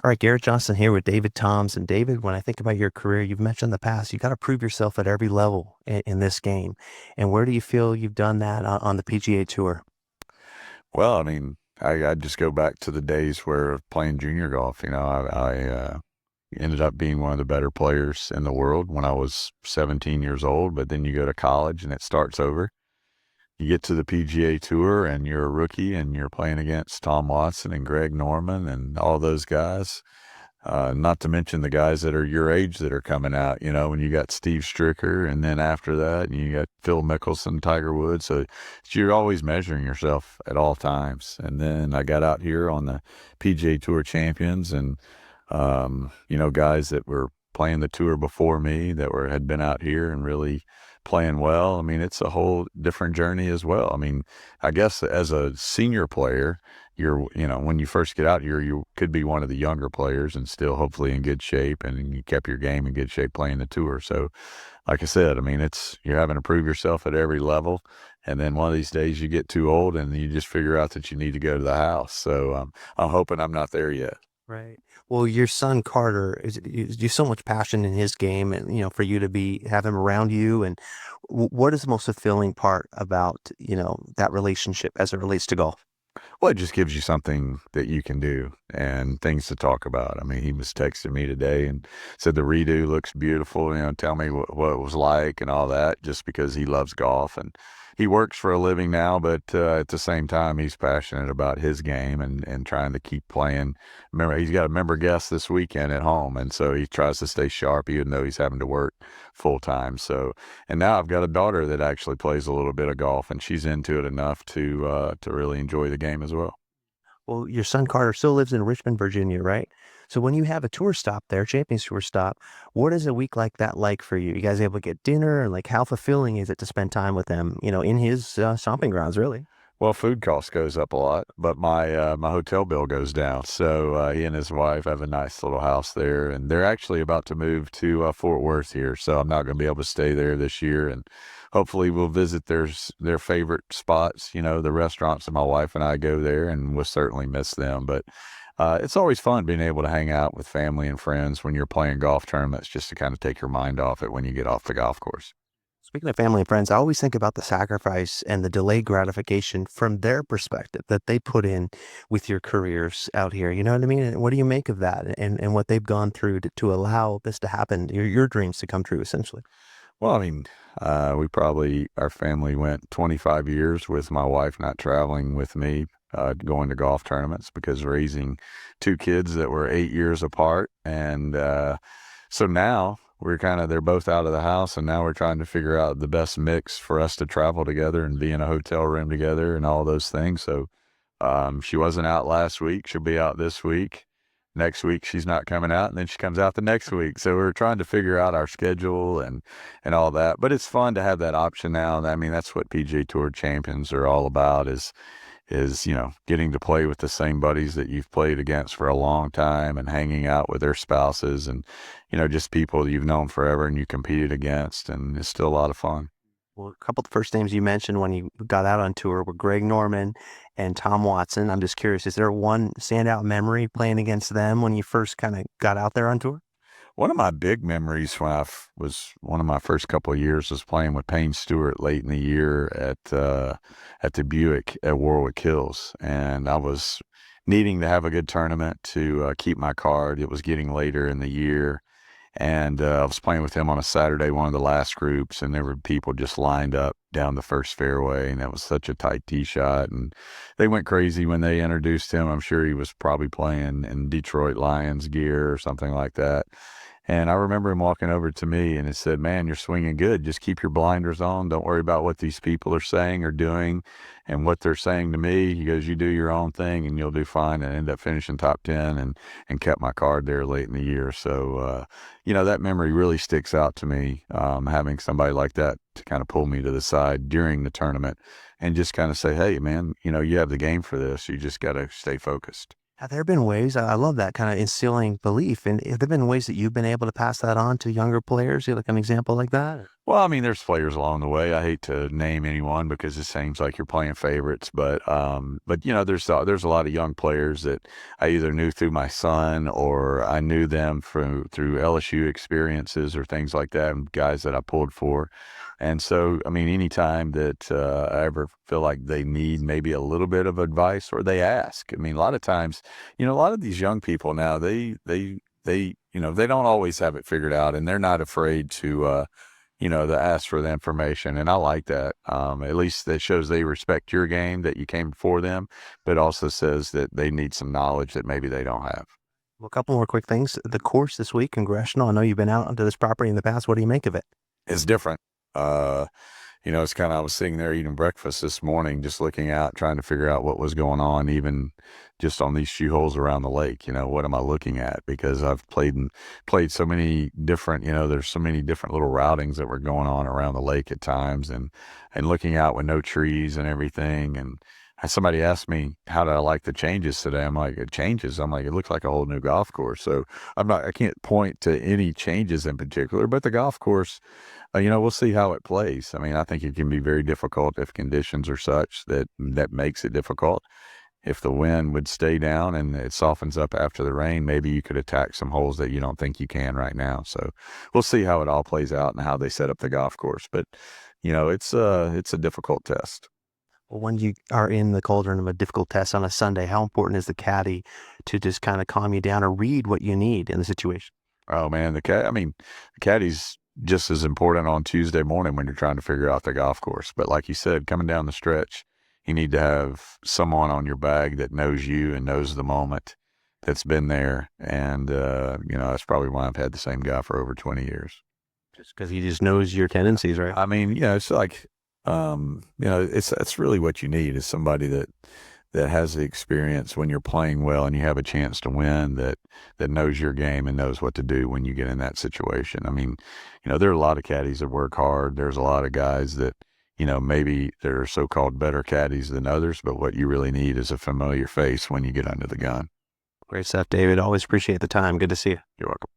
All right, Garrett Johnson here with David Toms. And David, when I think about your career, you've mentioned in the past, you got to prove yourself at every level in this game. And where do you feel you've done that on the PGA Tour? Well, I mean, I just go back to the days where playing junior golf, I ended up being one of the better players in the world when I was 17 years old. But then you go to college and it starts over. You get to the PGA Tour and you're a rookie and you're playing against Tom Watson and Greg Norman and all those guys. Not to mention the guys that are your age that are coming out, when you got Steve Stricker, and then after that, you got Phil Mickelson, Tiger Woods. So you're always measuring yourself at all times. And then I got out here on the PGA Tour Champions, and guys that were playing the tour before me that had been out here and really playing well. I mean, it's a whole different journey as well. I mean, I guess as a senior player, when you first get out here, you could be one of the younger players and still hopefully in good shape, and you kept your game in good shape playing the tour. So, like I said, I mean, you're having to prove yourself at every level. And then one of these days you get too old and you just figure out that you need to go to the house. So I'm hoping I'm not there yet. Right. Well, your son Carter is you so much passion in his game, and for you to have him around you. And what is the most fulfilling part about that relationship as it relates to golf? Well, it just gives you something that you can do and things to talk about. I mean, he was texting me today and said the redo looks beautiful. Tell me what it was like and all that, just because he loves golf and he works for a living now. But at the same time, he's passionate about his game and trying to keep playing. Remember, he's got a member guest this weekend at home, and so he tries to stay sharp even though he's having to work full time. So, and now I've got a daughter that actually plays a little bit of golf, and she's into it enough to really enjoy the game as well. Well, your son Carter still lives in Richmond, Virginia, right? So when you have a tour stop there, Champions Tour stop, what is a week like that like for you? You guys able to get dinner, and like how fulfilling is it to spend time with them, in his stomping grounds, really? Well, food cost goes up a lot, but my hotel bill goes down. So he and his wife have a nice little house there, and they're actually about to move to Fort Worth here. So I'm not going to be able to stay there this year, and hopefully we'll visit their favorite spots. The restaurants, and my wife and I go there, and we'll certainly miss them. But it's always fun being able to hang out with family and friends when you're playing golf tournaments, just to kind of take your mind off it when you get off the golf course. Speaking of family and friends, I always think about the sacrifice and the delayed gratification from their perspective that they put in with your careers out here. You know what I mean? And what do you make of that and what they've gone through to allow this to happen, your dreams to come true, essentially? Well, I mean, our family went 25 years with my wife not traveling with me, going to golf tournaments because raising two kids that were 8 years apart. And so now they're both out of the house, and now we're trying to figure out the best mix for us to travel together and be in a hotel room together and all those things. So she wasn't out last week. She'll be out this week. Next week she's not coming out, and then she comes out the next week. So we're trying to figure out our schedule and all that. But it's fun to have that option now. I mean, that's what PGA Tour Champions are all about is getting to play with the same buddies that you've played against for a long time and hanging out with their spouses and just people you've known forever and you competed against, and it's still a lot of fun. Well, a couple of the first names you mentioned when you got out on tour were Greg Norman and Tom Watson. I'm just curious, is there one standout memory playing against them when you first kind of got out there on tour? One of my big memories when was one of my first couple of years was playing with Payne Stewart late in the year at the Buick at Warwick Hills, and I was needing to have a good tournament to keep my card. It was getting later in the year, and I was playing with him on a Saturday, one of the last groups, and there were people just lined up down the first fairway, and that was such a tight tee shot. And they went crazy when they introduced him. I'm sure he was probably playing in Detroit Lions gear or something like that. And I remember him walking over to me and he said, "Man, you're swinging good. Just keep your blinders on. Don't worry about what these people are saying or doing and what they're saying to me." He goes, "You do your own thing and you'll do fine." And end up finishing top 10 and kept my card there late in the year. So, that memory really sticks out to me, having somebody like that to kind of pull me to the side during the tournament and just kind of say, "Hey, man, you have the game for this. You just got to stay focused." Have there been ways I love that kinda instilling belief, and have there been ways that you've been able to pass that on to younger players? You like an example like that? Well, I mean, there's players along the way. I hate to name anyone because it seems like you're playing favorites, but you know, there's a lot of young players that I either knew through my son or I knew them through LSU experiences or things like that, and guys that I pulled for. And so, I mean, anytime that I ever feel like they need maybe a little bit of advice or they ask, I mean, a lot of times, you know, a lot of these young people now, you know, they don't always have it figured out, and they're not afraid to. You know, to ask for the information. And I like that. At least that shows they respect your game, that you came before them, but also says that they need some knowledge that maybe they don't have. Well, a couple more quick things. The course this week, Congressional, I know you've been out onto this property in the past. What do you make of it? It's different. Uh, you know, it's kind of, I was sitting there eating breakfast this morning, just looking out, trying to figure out what was going on, even just on these few holes around the lake. You know, what am I looking at? Because I've played so many different, you know, there's so many different little routings that were going on around the lake at times, and looking out with no trees and everything. And somebody asked me, how did I like the changes today? I'm like, it changes. I'm like, it looks like a whole new golf course. So I can't point to any changes in particular, but the golf course, you know, we'll see how it plays. I mean, I think it can be very difficult if conditions are such that makes it difficult. If the wind would stay down and it softens up after the rain, maybe you could attack some holes that you don't think you can right now. So we'll see how it all plays out and how they set up the golf course. But, you know, it's a difficult test. Well, when you are in the cauldron of a difficult test on a Sunday, how important is the caddy to just kind of calm you down or read what you need in the situation? Oh man, I mean, the caddy's just as important on Tuesday morning when you're trying to figure out the golf course. But like you said, coming down the stretch, you need to have someone on your bag that knows you and knows the moment, that's been there. And, you know, that's probably why I've had the same guy for over 20 years. Just because he just knows your tendencies, right? I mean, you know, it's like, you know, that's really what you need is somebody that has the experience when you're playing well and you have a chance to win, that knows your game and knows what to do when you get in that situation. I mean, you know, there are a lot of caddies that work hard. There's a lot of guys that, you know, maybe they're so-called better caddies than others, but what you really need is a familiar face when you get under the gun. Great stuff, David. Always appreciate the time. Good to see you. You're welcome.